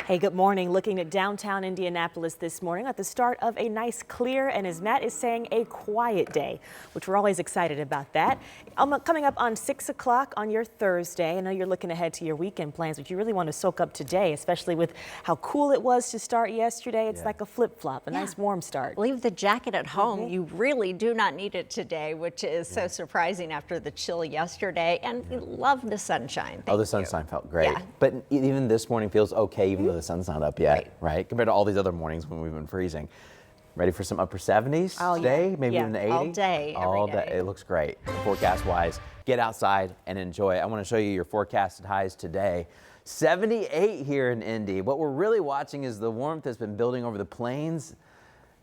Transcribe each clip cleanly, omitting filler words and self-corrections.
Hey, good morning. Looking at downtown Indianapolis this morning at the start of a nice clear and, as Matt is saying, a quiet day, which we're always excited about that. Coming up on 6 o'clock on your Thursday. I know you're looking ahead to your weekend plans, but you really want to soak up today, especially with how cool it was to start yesterday. It's like a flip-flop, a nice warm start. Leave the jacket at home. You really do not need it today, which is so surprising after the chill yesterday. And we love the sunshine. Oh, the sunshine felt great. But even this morning feels okay, even though the sun's not up yet, right? Compared to all these other mornings when we've been freezing. Ready for some upper 70s today? Maybe even the 80s? All day, all day. It looks great. Forecast-wise, get outside and enjoy it. I want to show you your forecasted highs today. 78 here in Indy. What we're really watching is the warmth that's been building over the plains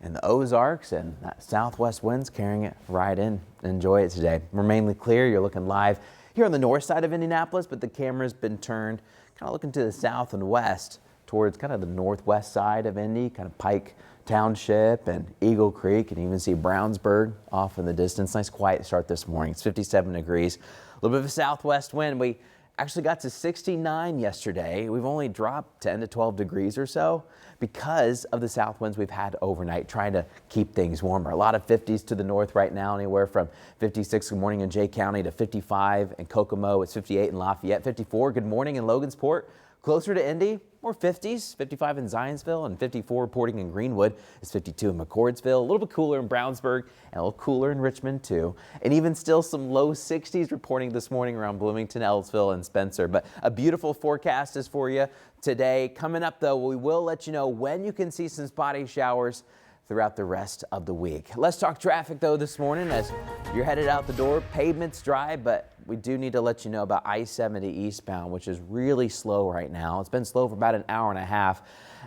and the Ozarks, and that southwest winds carrying it right in. Enjoy it today. We're mainly clear. You're looking live here on the north side of Indianapolis, but the camera's been turned kind of looking to the south and west towards kind of the northwest side of Indy, kind of Pike Township and Eagle Creek, and even see Brownsburg off in the distance. Nice quiet start this morning. It's 57 degrees. A little bit of a southwest wind. We actually got to 69 yesterday. We've only dropped 10 to 12 degrees or so because of the south winds we've had overnight, trying to keep things warmer. A lot of 50s to the north right now, anywhere from 56 good morning in Jay County to 55 in Kokomo. It's 58 in Lafayette, 54 good morning in Logansport. Closer to Indy, more 50s, 55 in Zionsville, and 54 reporting in Greenwood. It's 52 in McCordsville, a little bit cooler in Brownsburg, and a little cooler in Richmond too. And even still some low 60s reporting this morning around Bloomington, Ellisville, and Spencer. But a beautiful forecast is for you today. Coming up though, we will let you know when you can see some spotty showers throughout the rest of the week. Let's talk traffic though this morning as you're headed out the door. Pavement's dry, but we do need to let you know about I-70 eastbound, which is really slow right now. It's been slow for about an hour and a half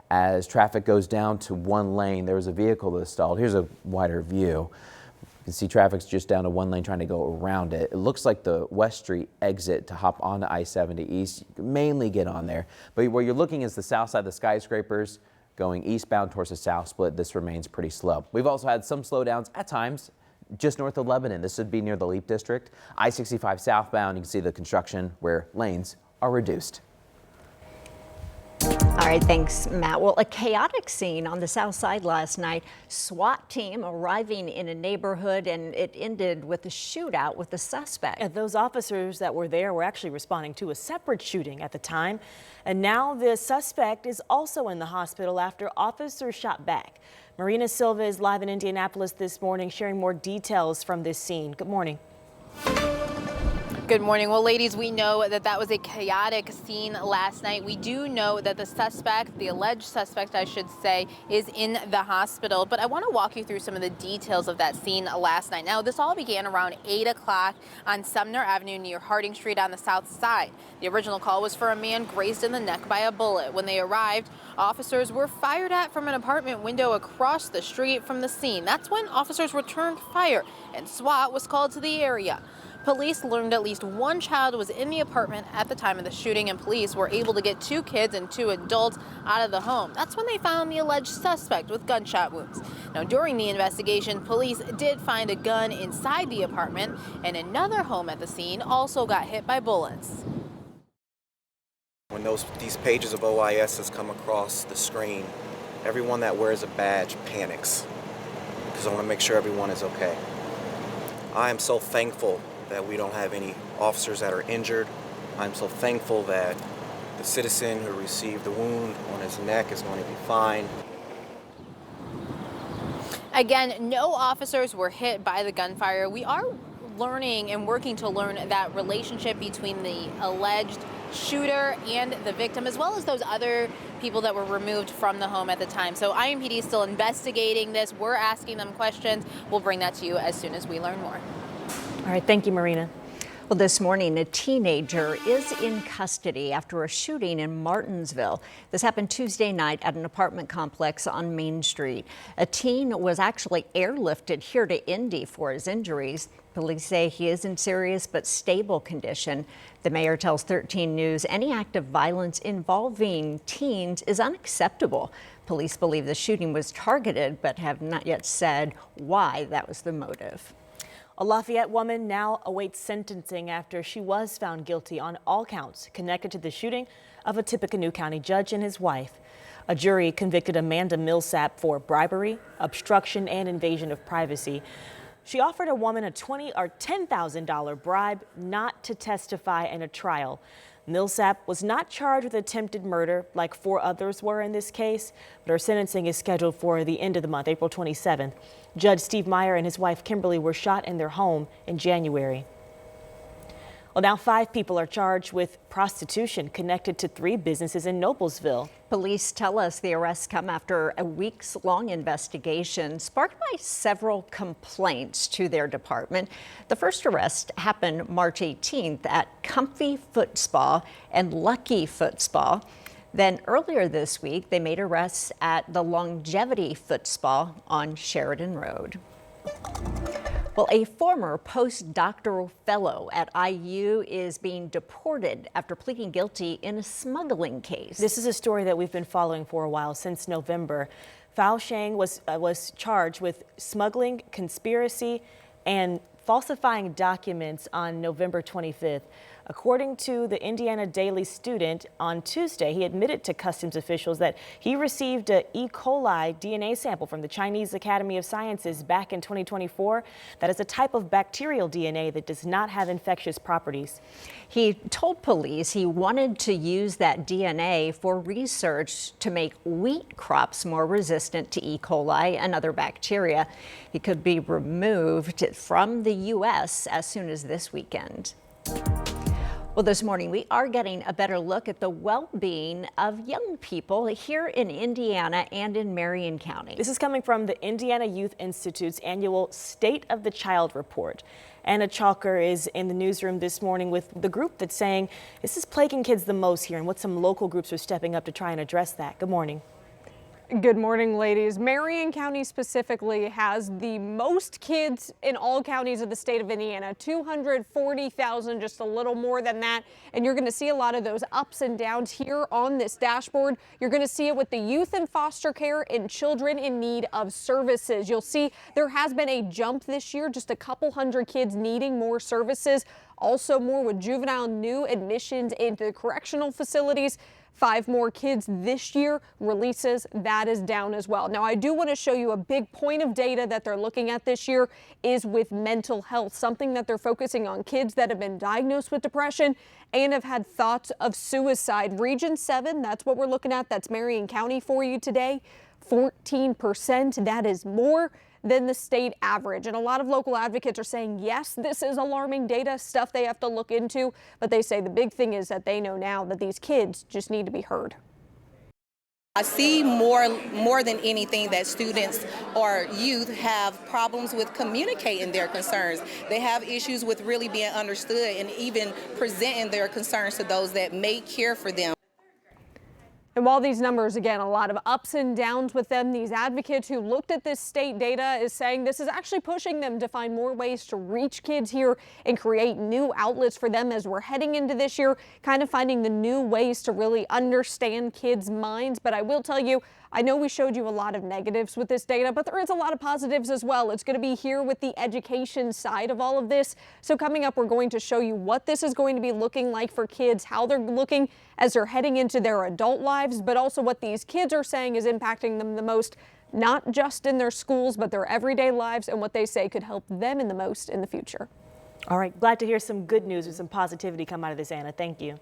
as traffic goes down to one lane. There was a vehicle that stalled. Here's a wider view. You can see traffic's just down to one lane trying to go around it. It looks like the West Street exit to hop onto I-70 East. You can mainly get on there. But where you're looking is the south side of the skyscrapers going eastbound towards the south split. This remains pretty slow. We've also had some slowdowns at times just north of Lebanon. This would be near the Leap District. I-65 southbound, you can see the construction where lanes are reduced. All right, thanks, Matt. Well, a chaotic scene on the south side last night. SWAT team arriving in a neighborhood, and it ended with a shootout with the suspect. And those officers that were there were actually responding to a separate shooting at the time. And now the suspect is also in the hospital after officers shot back. Marina Silva is live in Indianapolis this morning, sharing more details from this scene. Good morning. Good morning. Well, ladies, we know that was a chaotic scene last night. We do know that the suspect, the alleged suspect, I should say, is in the hospital. But I want to walk you through some of the details of that scene last night. Now, this all began around 8 o'clock on Sumner Avenue near Harding Street on the south side. The original call was for a man grazed in the neck by a bullet. When they arrived, officers were fired at from an apartment window across the street from the scene. That's when officers returned fire and SWAT was called to the area. Police learned at least one child was in the apartment at the time of the shooting, and police were able to get 2 kids and 2 adults out of the home. That's when they found the alleged suspect with gunshot wounds. Now, during the investigation, police did find a gun inside the apartment, and another home at the scene also got hit by bullets. When these pages of OISs come across the screen, everyone that wears a badge panics because I want to make sure everyone is okay. I am so thankful that we don't have any officers that are injured. I'm so thankful that the citizen who received the wound on his neck is going to be fine. Again, no officers were hit by the gunfire. We are learning and working to learn that relationship between the alleged shooter and the victim, as well as those other people that were removed from the home at the time. So IMPD is still investigating this. We're asking them questions. We'll bring that to you as soon as we learn more. All right, thank you, Marina. Well, this morning, a teenager is in custody after a shooting in Martinsville. This happened Tuesday night at an apartment complex on Main Street. A teen was actually airlifted here to Indy for his injuries. Police say he is in serious but stable condition. The mayor tells 13 News any act of violence involving teens is unacceptable. Police believe the shooting was targeted but have not yet said why that was the motive. A Lafayette woman now awaits sentencing after she was found guilty on all counts connected to the shooting of a Tippecanoe County judge and his wife. A jury convicted Amanda Millsap for bribery, obstruction, and invasion of privacy. She offered a woman a $10,000 bribe not to testify in a trial. Millsap was not charged with attempted murder like 4 others were in this case, but her sentencing is scheduled for the end of the month, April 27th. Judge Steve Meyer and his wife Kimberly were shot in their home in January. Well, now 5 people are charged with prostitution connected to 3 businesses in Noblesville. Police tell us the arrests come after a weeks-long investigation sparked by several complaints to their department. The first arrest happened March 18th at Comfy Foot Spa and Lucky Foot Spa. Then earlier this week, they made arrests at the Longevity Foot Spa on Sheridan Road. Well, a former postdoctoral fellow at IU is being deported after pleading guilty in a smuggling case. This is a story that we've been following for a while, since November. Fao Sheng was charged with smuggling, conspiracy, and falsifying documents on November 25th. According to the Indiana Daily Student, on Tuesday, he admitted to customs officials that he received an E. coli DNA sample from the Chinese Academy of Sciences back in 2024. That is a type of bacterial DNA that does not have infectious properties. He told police he wanted to use that DNA for research to make wheat crops more resistant to E. coli and other bacteria. He could be removed from the U.S. as soon as this weekend. Well, this morning we are getting a better look at the well-being of young people here in Indiana and in Marion County. This is coming from the Indiana Youth Institute's annual State of the Child report. Anna Chalker is in the newsroom this morning with the group that's saying this is plaguing kids the most here, and what some local groups are stepping up to try and address that. Good morning. Good morning, ladies. Marion County specifically has the most kids in all counties of the state of Indiana, 240,000, just a little more than that. And you're going to see a lot of those ups and downs here on this dashboard. You're going to see it with the youth in foster care and children in need of services. You'll see there has been a jump this year, just a couple hundred kids needing more services. Also more with juvenile new admissions into correctional facilities. 5 more kids this year. Releases, that is down as well. Now, I do want to show you a big point of data that they're looking at this year is with mental health, something that they're focusing on kids that have been diagnosed with depression and have had thoughts of suicide. Region 7, that's what we're looking at. That's Marion County for you today. 14%, that is more than the state average. And a lot of local advocates are saying, yes, this is alarming data, stuff they have to look into. But they say the big thing is that they know now that these kids just need to be heard. I see more than anything that students or youth have problems with communicating their concerns. They have issues with really being understood and even presenting their concerns to those that may care for them. And while these numbers, again, a lot of ups and downs with them, these advocates who looked at this state data is saying this is actually pushing them to find more ways to reach kids here and create new outlets for them as we're heading into this year, kind of finding the new ways to really understand kids' minds. But I will tell you, I know we showed you a lot of negatives with this data, but there is a lot of positives as well. It's going to be here with the education side of all of this. So coming up, we're going to show you what this is going to be looking like for kids, how they're looking as they're heading into their adult lives, but also what these kids are saying is impacting them the most, not just in their schools, but their everyday lives and what they say could help them in the most in the future. All right, glad to hear some good news and some positivity come out of this, Anna. Thank you.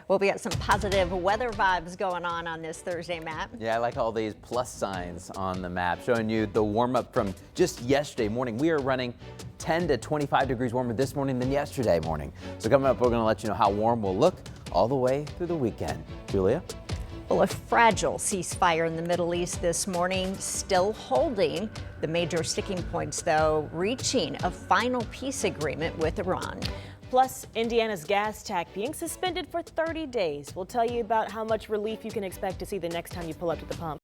Well, we got some positive weather vibes going on this Thursday, Matt. Yeah, I like all these plus signs on the map, showing you the warm up from just yesterday morning. We are running 10 to 25 degrees warmer this morning than yesterday morning. So coming up, we're going to let you know how warm we'll look all the way through the weekend. Julia? Well, a fragile ceasefire in the Middle East this morning, still holding. The major sticking points, though, reaching a final peace agreement with Iran. Plus, Indiana's gas tax being suspended for 30 days. We'll tell you about how much relief you can expect to see the next time you pull up to the pump.